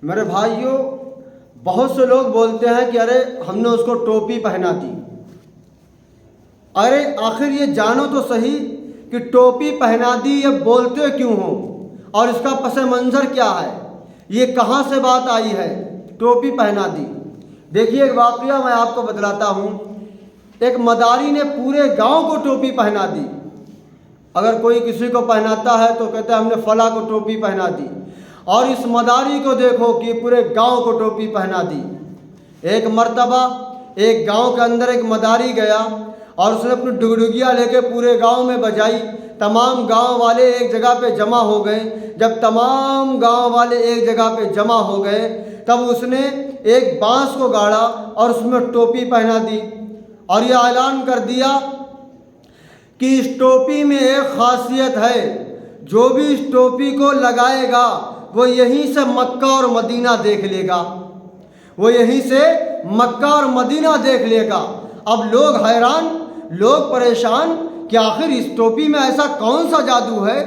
میرے بھائیوں، بہت سے لوگ بولتے ہیں کہ ارے ہم نے اس کو ٹوپی پہنا دی۔ ارے آخر یہ جانو تو صحیح کہ ٹوپی پہنا دی یہ بولتے کیوں ہوں، اور اس کا پس منظر کیا ہے، یہ کہاں سے بات آئی ہے ٹوپی پہنا دی۔ دیکھیے ایک واقعہ میں آپ کو بتلاتا ہوں۔ ایک مداری نے پورے گاؤں کو ٹوپی پہنا دی۔ اگر کوئی کسی کو پہناتا ہے تو کہتا ہے ہم نے فلاں کو ٹوپی پہنا دی، اور اس مداری کو دیکھو کہ پورے گاؤں کو ٹوپی پہنا دی۔ ایک مرتبہ ایک گاؤں کے اندر ایک مداری گیا اور اس نے اپنی ڈگڈگیاں لے کے پورے گاؤں میں بجائی۔ تمام گاؤں والے ایک جگہ پہ جمع ہو گئے۔ جب تمام گاؤں والے ایک جگہ پہ جمع ہو گئے تب اس نے ایک بانس کو گاڑا اور اس میں ٹوپی پہنا دی، اور یہ اعلان کر دیا کہ اس ٹوپی میں ایک خاصیت ہے، جو بھی اس ٹوپی کو لگائے گا وہ یہیں سے مکہ اور مدینہ دیکھ لے گا، وہ یہیں سے مکہ اور مدینہ دیکھ لے گا۔ اب لوگ حیران، لوگ پریشان کہ آخر اس ٹوپی میں ایسا کون سا جادو ہے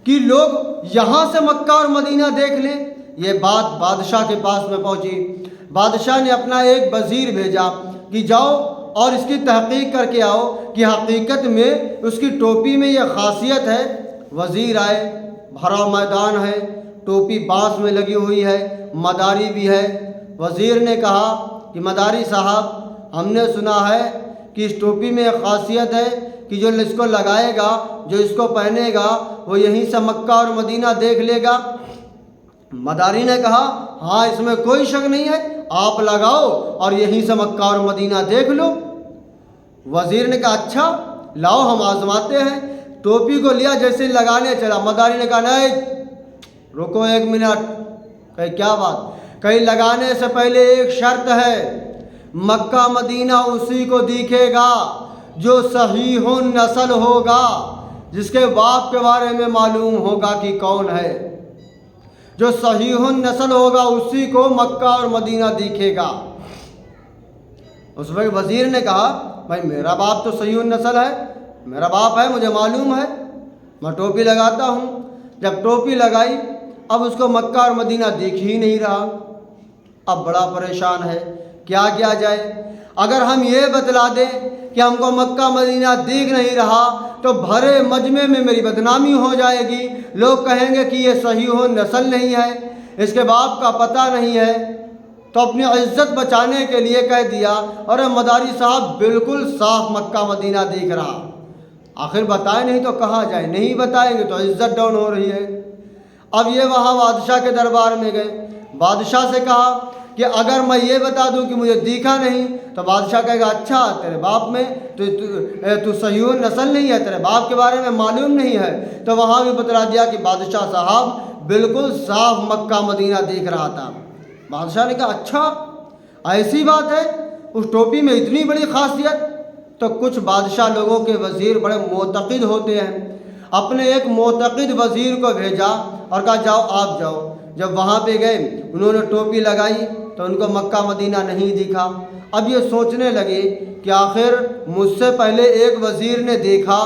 کہ لوگ یہاں سے مکہ اور مدینہ دیکھ لیں۔ یہ بات بادشاہ کے پاس میں پہنچی۔ بادشاہ نے اپنا ایک وزیر بھیجا کہ جاؤ اور اس کی تحقیق کر کے آؤ کہ حقیقت میں اس کی ٹوپی میں یہ خاصیت ہے۔ وزیر آئے، بھرا میدان ہے، ٹوپی بانس میں لگی ہوئی ہے، مداری بھی ہے۔ وزیر نے کہا کہ مداری صاحب، ہم نے سنا ہے کہ اس ٹوپی میں ایک خاصیت ہے کہ جو اس کو لگائے گا، جو اس کو پہنے گا، وہ یہیں سے مکہ اور مدینہ دیکھ لے گا۔ مداری نے کہا ہاں، اس میں کوئی شک نہیں ہے، آپ لگاؤ اور یہیں سے مکہ اور مدینہ دیکھ لو۔ وزیر نے کہا اچھا لاؤ ہم آزماتے ہیں۔ ٹوپی کو لیا، جیسے لگانے چلا، مداری نے کہا نہیں، رکو ایک منٹ۔ کہے کیا بات؟ کہیں لگانے سے پہلے ایک شرط ہے، مکہ مدینہ اسی کو دیکھے گا جو صحیح النسل ہوگا، جس کے باپ کے بارے میں معلوم ہوگا کہ کون ہے۔ جو صحیح النسل ہوگا اسی کو مکہ اور مدینہ دیکھے گا۔ اس وقت وزیر نے کہا بھائی میرا باپ تو صحیح النسل ہے، میرا باپ ہے، مجھے معلوم ہے، میں ٹوپی لگاتا ہوں۔ جب ٹوپی لگائی اب اس کو مکہ اور مدینہ دیکھ ہی نہیں رہا۔ اب بڑا پریشان ہے، کیا کیا جائے؟ اگر ہم یہ بتلا دیں کہ ہم کو مکہ مدینہ دیکھ نہیں رہا تو بھرے مجمع میں میری بدنامی ہو جائے گی، لوگ کہیں گے کہ یہ صحیح نسل نہیں ہے، اس کے باپ کا پتہ نہیں ہے۔ تو اپنی عزت بچانے کے لیے کہہ دیا ارے مداری صاحب بالکل صاف مکہ مدینہ دیکھ رہا۔ آخر بتائے نہیں تو کہاں جائے، نہیں بتائیں گے تو عزت ڈاؤن ہو رہی ہے۔ اب یہ وہاں بادشاہ کے دربار میں گئے، بادشاہ سے کہا کہ اگر میں یہ بتا دوں کہ مجھے دیکھا نہیں تو بادشاہ کہے گا اچھا تیرے باپ میں تو صحیح نسل نہیں ہے، تیرے باپ کے بارے میں معلوم نہیں ہے۔ تو وہاں بھی بتلا دیا کہ بادشاہ صاحب بالکل صاف مکہ مدینہ دیکھ رہا تھا۔ بادشاہ نے کہا اچھا ایسی بات ہے، اس ٹوپی میں اتنی بڑی خاصیت؟ تو کچھ بادشاہ لوگوں کے وزیر بڑے معتقد ہوتے ہیں، اپنے ایک معتقد وزیر کو بھیجا اور کہا جاؤ آپ جاؤ۔ جب وہاں پہ گئے انہوں نے ٹوپی لگائی تو ان کو مکہ مدینہ نہیں دکھا۔ اب یہ سوچنے لگے کہ آخر مجھ سے پہلے ایک وزیر نے دیکھا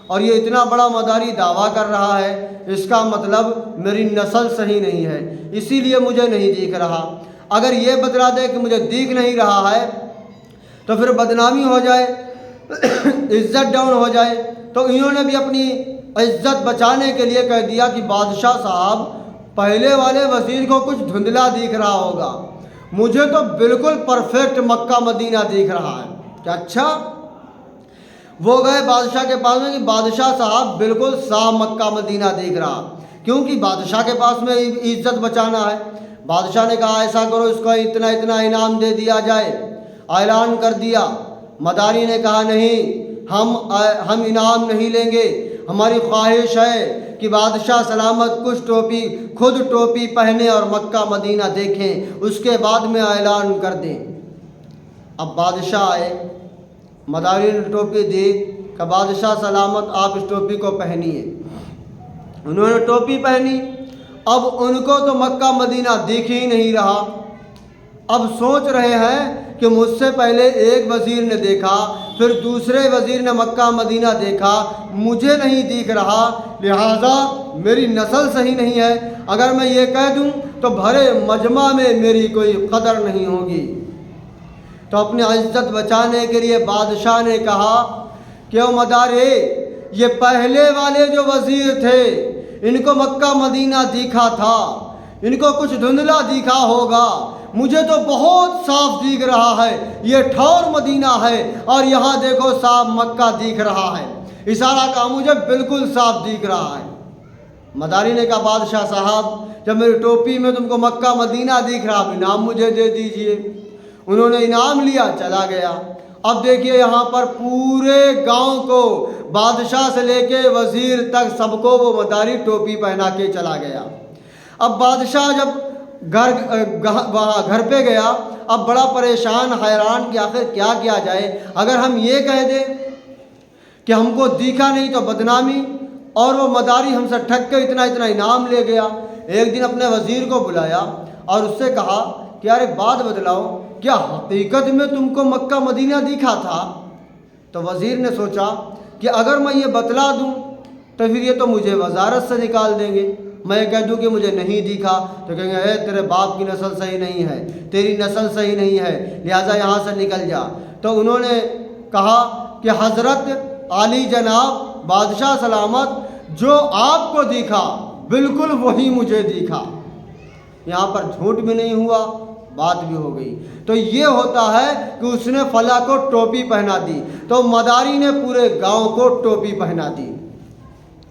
اور یہ اتنا بڑا مداری دعویٰ کر رہا ہے، اس کا مطلب میری نسل صحیح نہیں ہے، اسی لیے مجھے نہیں دیکھ رہا۔ اگر یہ بتلا دے کہ مجھے دیکھ نہیں رہا ہے تو پھر بدنامی ہو جائے، عزت ڈاؤن ہو جائے۔ تو انہوں نے بھی اپنی عزت بچانے کے لیے کہہ دیا کہ بادشاہ صاحب پہلے والے وزیر کو کچھ دھندلا دکھ رہا ہوگا، مجھے تو بالکل پرفیکٹ مکہ مدینہ دیکھ رہا ہے۔ کہ اچھا؟ وہ گئے بادشاہ کے پاس میں کہ بادشاہ صاحب بالکل صاف مکہ مدینہ دیکھ رہا، کیونکہ بادشاہ کے پاس میں عزت بچانا ہے۔ بادشاہ نے کہا ایسا کرو اس کو اتنا اتنا انعام دے دیا جائے، اعلان کر دیا۔ مداری نے کہا نہیں، ہم انعام نہیں لیں گے، ہماری خواہش ہے کہ بادشاہ سلامت خود ٹوپی پہنے اور مکہ مدینہ دیکھیں، اس کے بعد میں اعلان کر دیں۔ اب بادشاہ آئے، مداری نے ٹوپی دی کہ بادشاہ سلامت آپ اس ٹوپی کو پہنیے۔ انہوں نے ٹوپی پہنی۔ اب ان کو تو مکہ مدینہ دیکھ ہی نہیں رہا۔ اب سوچ رہے ہیں کہ مجھ سے پہلے ایک وزیر نے دیکھا، پھر دوسرے وزیر نے مکہ مدینہ دیکھا، مجھے نہیں دیکھ رہا، لہٰذا میری نسل صحیح نہیں ہے۔ اگر میں یہ کہہ دوں تو بھرے مجمع میں میری کوئی قدر نہیں ہوگی۔ تو اپنی عزت بچانے کے لیے بادشاہ نے کہا کہ او مدارے، یہ پہلے والے جو وزیر تھے ان کو مکہ مدینہ دکھا تھا، ان کو کچھ دھندلا دکھا ہوگا، مجھے تو بہت صاف دکھ رہا ہے، یہ ٹھور مدینہ ہے اور یہاں دیکھو صاف مکہ دکھ رہا ہے، اشارہ کہا مجھے بالکل صاف دکھ رہا ہے۔ مداری نے کہا بادشاہ صاحب جب میری ٹوپی میں تم کو مکہ مدینہ دکھ رہا، اب انعام مجھے دے دیجئے۔ انہوں نے انعام لیا، چلا گیا۔ اب دیکھیے یہاں پر پورے گاؤں کو، بادشاہ سے لے کے وزیر تک سب کو وہ مداری ٹوپی پہنا کے چلا گیا۔ اب بادشاہ جب وہاں گھر پہ گیا، اب بڑا پریشان حیران کہ آخر کیا کیا جائے۔ اگر ہم یہ کہہ دیں کہ ہم کو دیکھا نہیں تو بدنامی، اور وہ مداری ہم سے ٹھگ کے اتنا اتنا انعام لے گیا۔ ایک دن اپنے وزیر کو بلایا اور اس سے کہا کہ یار ایک بات بتلاؤ، کیا حقیقت میں تم کو مکہ مدینہ دکھا تھا؟ تو وزیر نے سوچا کہ اگر میں یہ بتلا دوں تو پھر یہ تو مجھے وزارت سے نکال دیں گے، میں کہہ دوں کہ مجھے نہیں دکھا تو کہیں گے اے تیرے باپ کی نسل صحیح نہیں ہے، تیری نسل صحیح نہیں ہے، لہٰذا یہاں سے نکل جا۔ تو انہوں نے کہا کہ حضرت عالی جناب بادشاہ سلامت، جو آپ کو دکھا بالکل وہی مجھے دکھا، یہاں پر جھوٹ بھی نہیں ہوا، بات بھی ہو گئی۔ تو یہ ہوتا ہے کہ اس نے فلاں کو ٹوپی پہنا دی، تو مداری نے پورے گاؤں کو ٹوپی پہنا دی۔